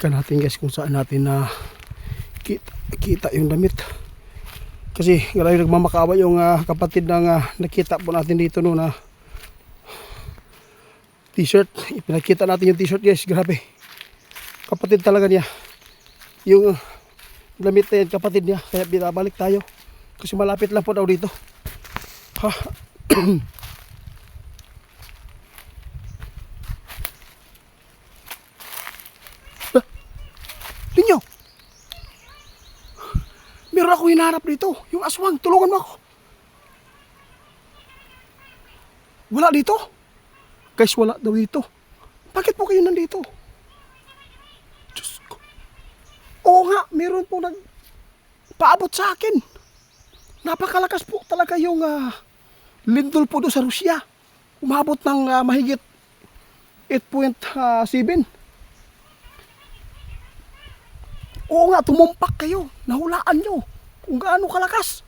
balikan natin guys kung saan natin na kita yung damit. Kasi grabe nagmamakawa yung kapatid ng nakita po natin dito no na t-shirt. Ipinakita natin yung t-shirt guys, grabe. Kapatid talaga niya. Yung damit na yan, kapatid niya. Kaya binabalik tayo. Kasi malapit lang po daw dito. Ha? Ninyo, meron ako hinahanap dito. Yung aswang, tulungan mo ako. Wala dito? Guys, wala daw dito. Bakit po kayo nandito? Diyos ko. Oo nga, meron po nagpaabot sa akin. Napakalakas po talaga yung lindol po doon sa Rusya. Umabot ng mahigit 8.7. Oo nga, tumumpak kayo. Nahulaan nyo kung gaano kalakas.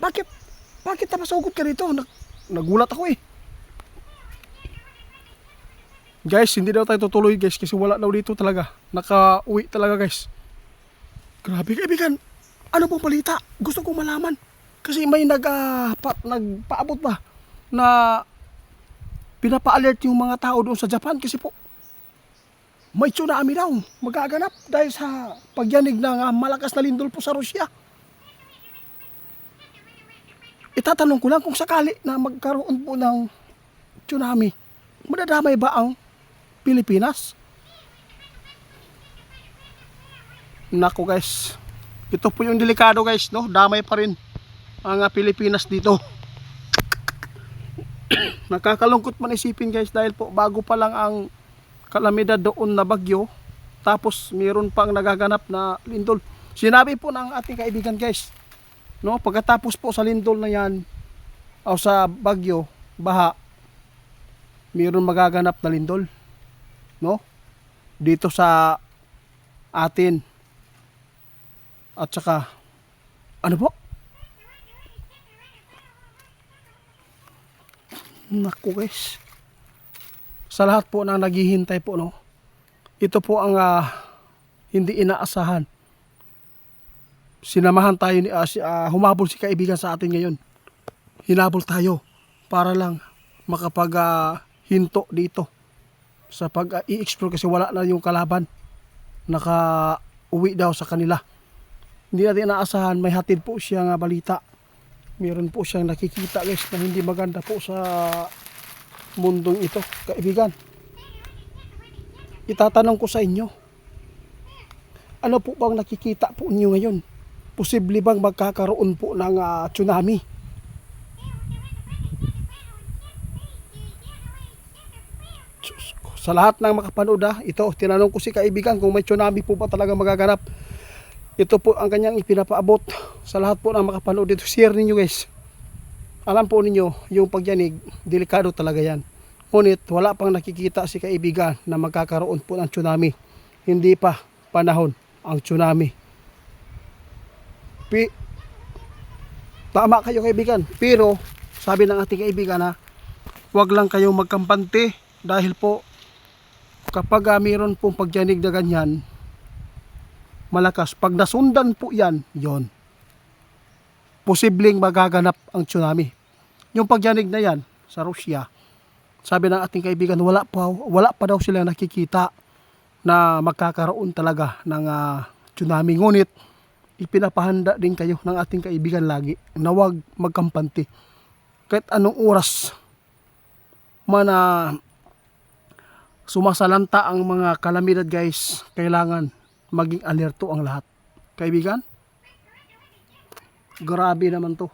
Bakit napasugod ka dito? Nagulat ako eh. Guys, hindi daw tayo tutuloy guys kasi wala daw dito talaga. Naka-uwi talaga guys. Grabe kaibigan. Ano pong balita? Gusto kong malaman. Kasi may nagpaabot ba na pinapa-alert yung mga tao doon sa Japan kasi po may tsunami daw magaganap dahil sa pagyanig ng malakas na lindol po sa Rusya. Itatanong ko lang kung sakali na magkaroon po ng tsunami, madadamay ba ang Pilipinas? Nako guys, ito po yung delikado guys, no? Damay pa rin ang Pilipinas dito. Nakakalungkot man isipin guys dahil po bago pa lang ang kalamidad doon na bagyo, tapos mayroon pang nagaganap na lindol. Sinabi po ng ating kaibigan guys, no, pagkatapos po sa lindol na yan o sa bagyo, baha, mayroon magaganap na lindol, no, dito sa atin. At saka ano po, naku guys, sa lahat po na naghihintay po, no, ito po ang hindi inaasahan. Sinamahan tayo ni humabol si kaibigan sa atin ngayon. Hinabol tayo para lang makapag hinto dito sa pag-i-explore kasi wala na yung kalaban. Naka-uwi daw sa kanila. Hindi natin inaasahan, may hatid po siyang balita. Meron po siyang nakikita guys na hindi maganda po sa mundong ito, kaibigan. Itatanong ko sa inyo, ano po bang nakikita po niyo ngayon? Posible bang magkakaroon po ng tsunami? Sa lahat ng makapanood ito, tinanong ko si kaibigan kung may tsunami po ba talaga magaganap. Ito po ang kanyang ipinapaabot sa lahat po ng makapanood dito. Share ninyo guys. Alam po ninyo, yung pagyanig, delikado talaga yan. Ngunit wala pang nakikita si kaibigan na magkakaroon po ng tsunami. Hindi pa panahon ang tsunami. Tama kayo kaibigan. Pero sabi ng ating kaibigan huwag lang kayong magkampante dahil po kapag mayroon pong pagyanig na ganyan, malakas, pag nasundan po yan, yon, posibleng magaganap ang tsunami. Yung pagyanig na yan sa Rusya, sabi ng ating kaibigan, wala pa daw sila nakikita na magkakaroon talaga ng tsunami. Ngunit ipinapahanda din kayo ng ating kaibigan lagi na huwag magkampante. Kahit anong oras man sumasalanta ang mga kalamidad guys, kailangan maging alerto ang lahat. Kaibigan, grabe naman to.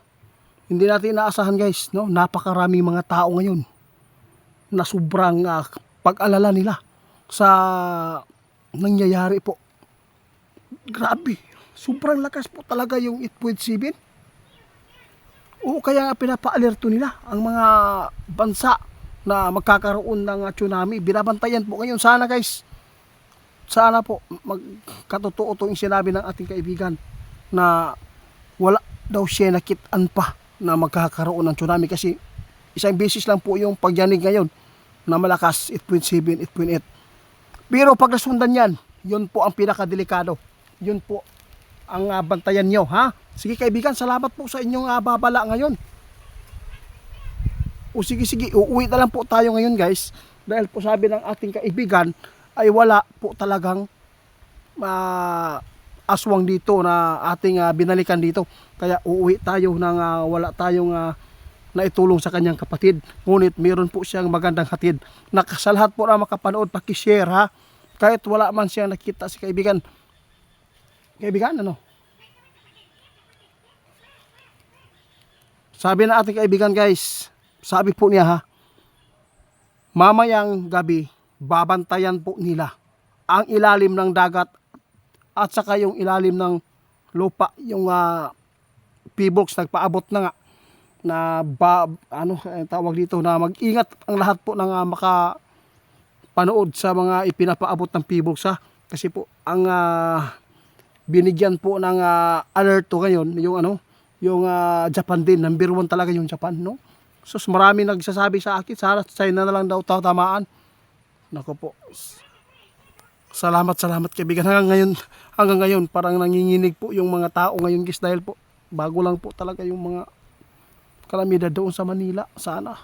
Hindi natin inaasahan guys, no? Napakaraming mga tao ngayon na sobrang pag-alala nila sa nangyayari po. Grabe, sobrang lakas po talaga yung 8.7. Oo, kaya pinapa-alerto nila ang mga bansa na magkakaroon ng tsunami. Binabantayan po ngayon. Sana guys, sana po magkatotoo itong sinabi ng ating kaibigan na wala daw siya nakitaan pa na magkakaroon ng tsunami kasi isang beses lang po yung pagyanig ngayon na malakas 8.7, 8.8. Pero pag nasundan yan, yun po ang pinakadelikado. Yun po ang bantayan nyo, ha? Sige kaibigan, salamat po sa inyong babala ngayon. O sige, uuwi na lang po tayo ngayon guys. Dahil po sabi ng ating kaibigan, ay wala po talagang aswang dito na ating binalikan dito. Kaya uuwi tayo nang wala tayong naitulong sa kanyang kapatid. Ngunit meron po siyang magandang hatid. Sa lahat po na makapanood, pakishare ha. Kahit wala man siyang nakita si kaibigan. Kaibigan, ano? Sabi na ating kaibigan guys, sabi po niya ha, mamayang gabi, babantayan po nila ang ilalim ng dagat at saka yung ilalim ng lupa, yung P-box nagpaabot na nga na tawag dito na mag-ingat ang lahat po ng makapanood sa mga ipinapaabot ng P-box ha. Kasi po ang binigyan po ng alert to ngayon yung Japan din, number 1 talaga yung Japan, no? So marami nagsasabi sa akin, sana China na lang daw tatamaan. Nako po. Salamat kaibigan. Hanggang ngayon parang nanginginig po yung mga tao ngayon guys dahil po bago lang po talaga yung mga kalamidad doon sa Manila. Sana